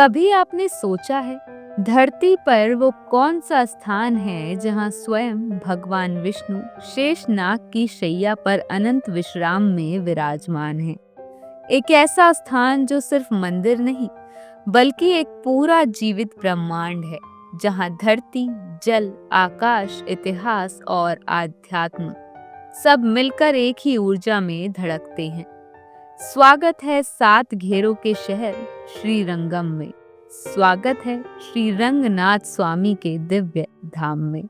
कभी आपने सोचा है धरती पर वो कौन सा स्थान है जहां स्वयं भगवान विष्णु शेषनाग की शैया पर अनंत विश्राम में विराजमान है। एक ऐसा स्थान जो सिर्फ मंदिर नहीं बल्कि एक पूरा जीवित ब्रह्मांड है, जहां धरती, जल, आकाश, इतिहास और आध्यात्म सब मिलकर एक ही ऊर्जा में धड़कते हैं। स्वागत है 7 घेरों के शहर श्रीरंगम में। स्वागत है श्री रंगनाथ स्वामी के दिव्य धाम में।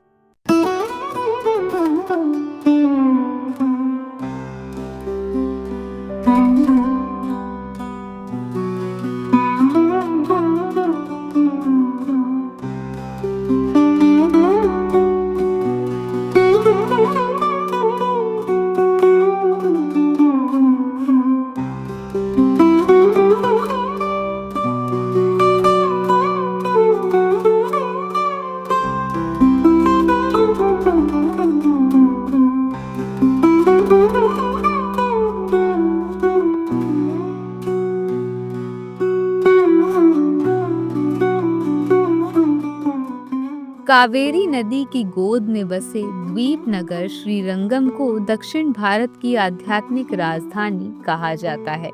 कावेरी नदी की गोद में बसे द्वीप नगर श्रीरंगम को दक्षिण भारत की आध्यात्मिक राजधानी कहा जाता है।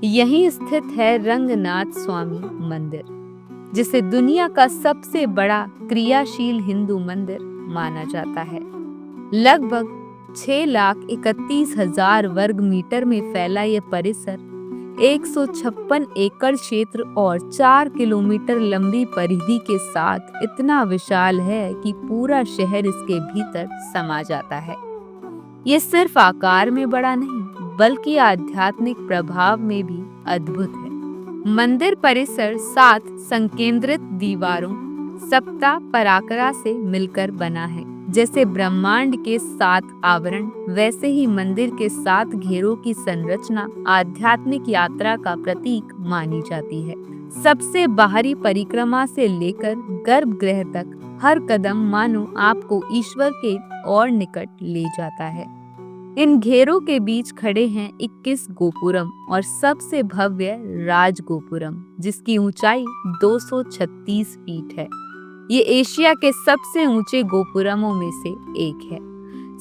यहीं स्थित है रंगनाथ स्वामी मंदिर, जिसे दुनिया का सबसे बड़ा क्रियाशील हिंदू मंदिर माना जाता है। लगभग 6,31,000 वर्ग मीटर में फैला यह परिसर 156 एकड़ क्षेत्र और 4 किलोमीटर लंबी परिधि के साथ इतना विशाल है कि पूरा शहर इसके भीतर समा जाता है। ये सिर्फ आकार में बड़ा नहीं बल्कि आध्यात्मिक प्रभाव में भी अद्भुत है। मंदिर परिसर 7 संकेंद्रित दीवारों, सप्ता पराकरा से मिलकर बना है। जैसे ब्रह्मांड के 7 आवरण, वैसे ही मंदिर के 7 घेरों की संरचना आध्यात्मिक यात्रा का प्रतीक मानी जाती है। सबसे बाहरी परिक्रमा से लेकर गर्भगृह तक हर कदम मानो आपको ईश्वर के और निकट ले जाता है। इन घेरों के बीच खड़े हैं 21 गोपुरम और सबसे भव्य राज गोपुरम, जिसकी ऊंचाई 236 फीट है। ये एशिया के सबसे ऊंचे गोपुरमों में से एक है।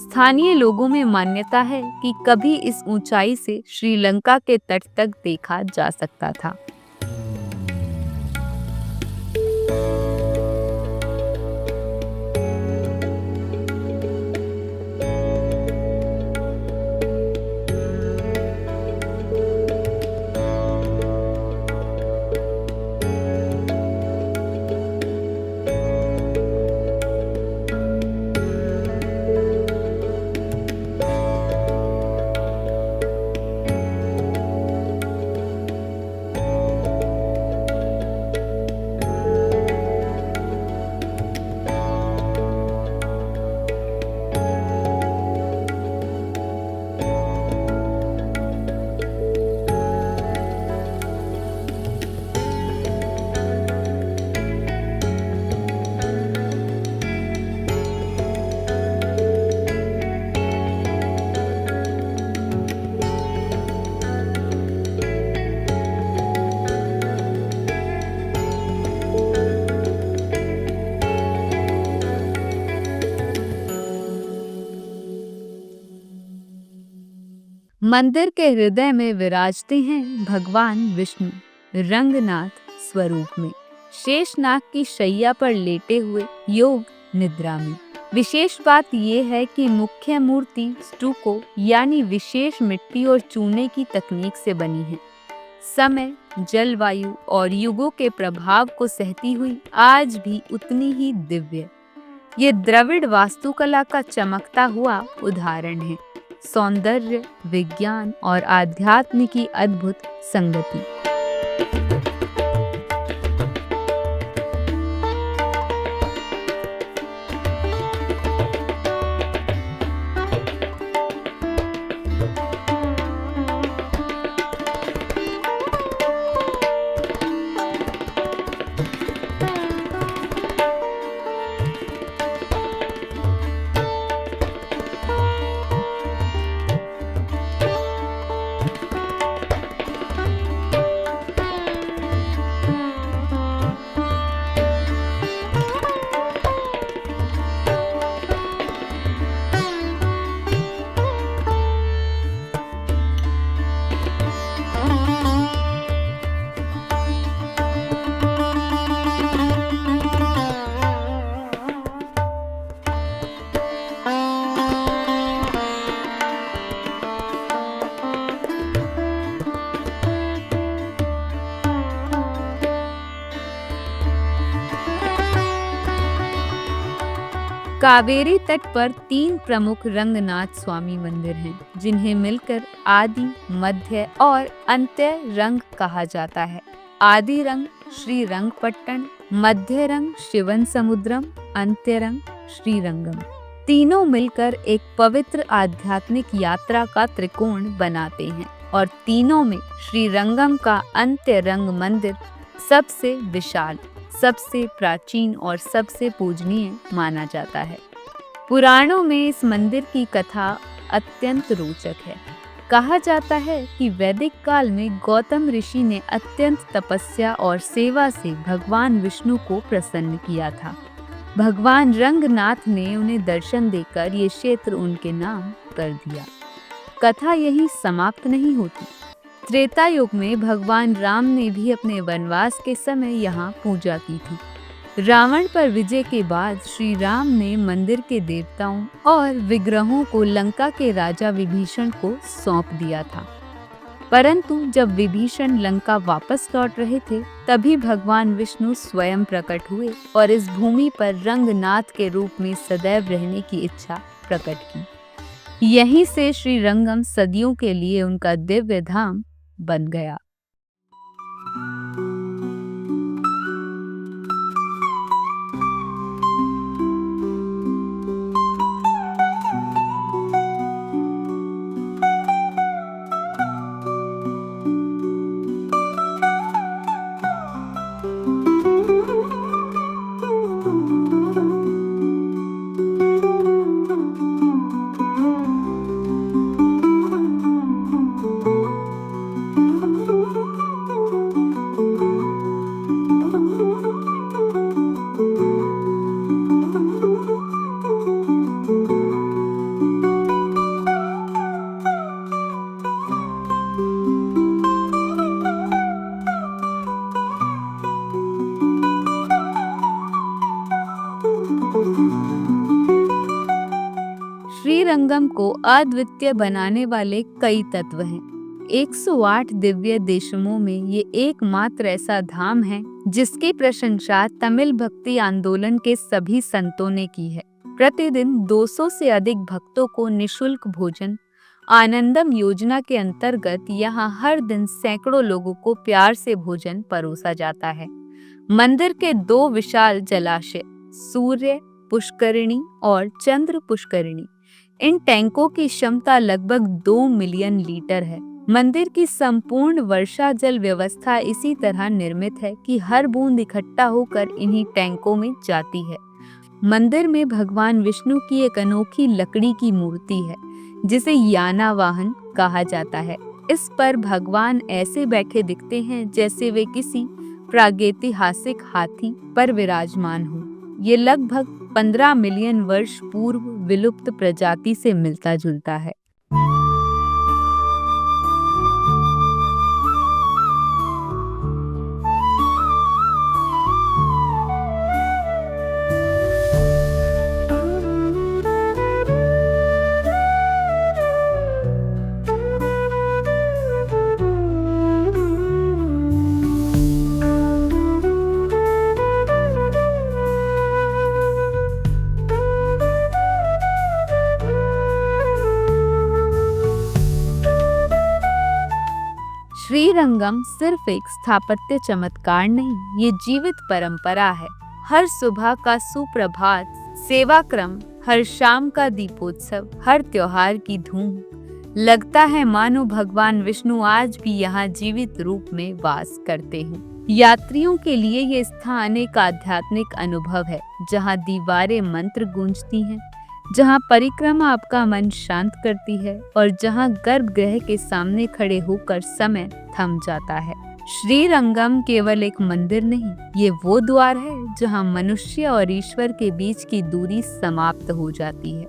स्थानीय लोगों में मान्यता है कि कभी इस ऊंचाई से श्रीलंका के तट तक देखा जा सकता था। मंदिर के हृदय में विराजते हैं भगवान विष्णु रंगनाथ स्वरूप में, शेषनाग की शैया पर लेटे हुए योग निद्रा में। विशेष बात यह है कि मुख्य मूर्ति स्टूको यानी विशेष मिट्टी और चूने की तकनीक से बनी है। समय, जलवायु और युगों के प्रभाव को सहती हुई आज भी उतनी ही दिव्य। ये द्रविड़ वास्तुकला का चमकता हुआ उदाहरण है। सौंदर्य, विज्ञान और आध्यात्म की अद्भुत संगति। कावेरी तट पर 3 प्रमुख रंगनाथ स्वामी मंदिर हैं, जिन्हें मिलकर आदि, मध्य और अंत्य रंग कहा जाता है। आदि रंग श्री रंगपट्टन, मध्य रंग शिवन समुद्रम, अंत्य रंग श्रीरंगम। तीनों मिलकर एक पवित्र आध्यात्मिक यात्रा का त्रिकोण बनाते हैं और तीनों में श्रीरंगम का अंत्य रंग मंदिर सबसे विशाल, सबसे प्राचीन और सबसे पूजनीय माना जाता है। पुराणों में इस मंदिर की कथा अत्यंत रोचक है। कहा जाता है कि वैदिक काल में गौतम ऋषि ने अत्यंत तपस्या और सेवा से भगवान विष्णु को प्रसन्न किया था। भगवान रंगनाथ ने उन्हें दर्शन देकर ये क्षेत्र उनके नाम कर दिया। कथा यहीं समाप्त नहीं होती। त्रेता युग में भगवान राम ने भी अपने वनवास के समय यहाँ पूजा की थी। रावण पर विजय के बाद श्री राम ने मंदिर के देवताओं और विग्रहों को लंका के राजा विभीषण को सौंप दिया था। परंतु जब विभीषण लंका वापस लौट रहे थे, तभी भगवान विष्णु स्वयं प्रकट हुए और इस भूमि पर रंगनाथ के रूप में सदैव रहने की इच्छा प्रकट की। यहीं से श्रीरंगम सदियों के लिए उनका दिव्य धाम बन गया। श्रीरंगम को अद्वितीय बनाने वाले कई तत्व हैं। 108 दिव्य देशमों में ये एकमात्र ऐसा धाम है जिसकी प्रशंसा तमिल भक्ति आंदोलन के सभी संतों ने की है। प्रतिदिन 200 से अधिक भक्तों को निशुल्क भोजन, आनंदम योजना के अंतर्गत यहाँ हर दिन सैकड़ों लोगों को प्यार से भोजन परोसा जाता है। मंदिर के 2 विशाल जलाशय, सूर्य पुष्करिणी और चंद्र पुष्करिणी, इन टैंकों की क्षमता लगभग 2 मिलियन लीटर है। मंदिर की संपूर्ण वर्षा जल व्यवस्था इसी तरह निर्मित है कि हर बूंद इकट्ठा होकर इन्हीं टैंकों में जाती है। मंदिर में भगवान विष्णु की एक अनोखी लकड़ी की मूर्ति है जिसे याना वाहन कहा जाता है। इस पर भगवान ऐसे बैठे दिखते हैं जैसे वे किसी प्रागैतिहासिक हाथी पर विराजमान हो। ये लगभग 15 मिलियन वर्ष पूर्व विलुप्त प्रजाति से मिलता जुलता है। श्रीरंगम सिर्फ एक स्थापत्य चमत्कार नहीं, ये जीवित परंपरा है। हर सुबह का सुप्रभात सेवा क्रम, हर शाम का दीपोत्सव, हर त्योहार की धूम, लगता है मानो भगवान विष्णु आज भी यहाँ जीवित रूप में वास करते हैं। यात्रियों के लिए ये स्थान एक आध्यात्मिक अनुभव है, जहाँ दीवारें मंत्र गूंजती हैं, जहाँ परिक्रमा आपका मन शांत करती है और जहाँ गर्भगृह के सामने खड़े होकर समय थम जाता है। श्रीरंगम केवल एक मंदिर नहीं, ये वो द्वार है जहाँ मनुष्य और ईश्वर के बीच की दूरी समाप्त हो जाती है,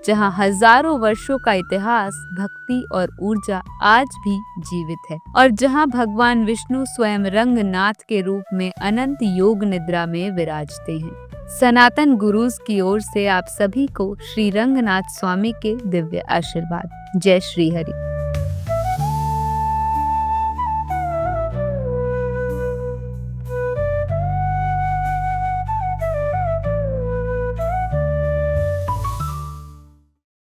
जहाँ हजारों वर्षों का इतिहास, भक्ति और ऊर्जा आज भी जीवित है और जहाँ भगवान विष्णु स्वयं रंगनाथ के रूप में अनंत योग निद्रा में विराजते हैं। सनातन गुरुज की ओर से आप सभी को श्री रंगनाथ स्वामी के दिव्य आशीर्वाद। जय श्री हरि।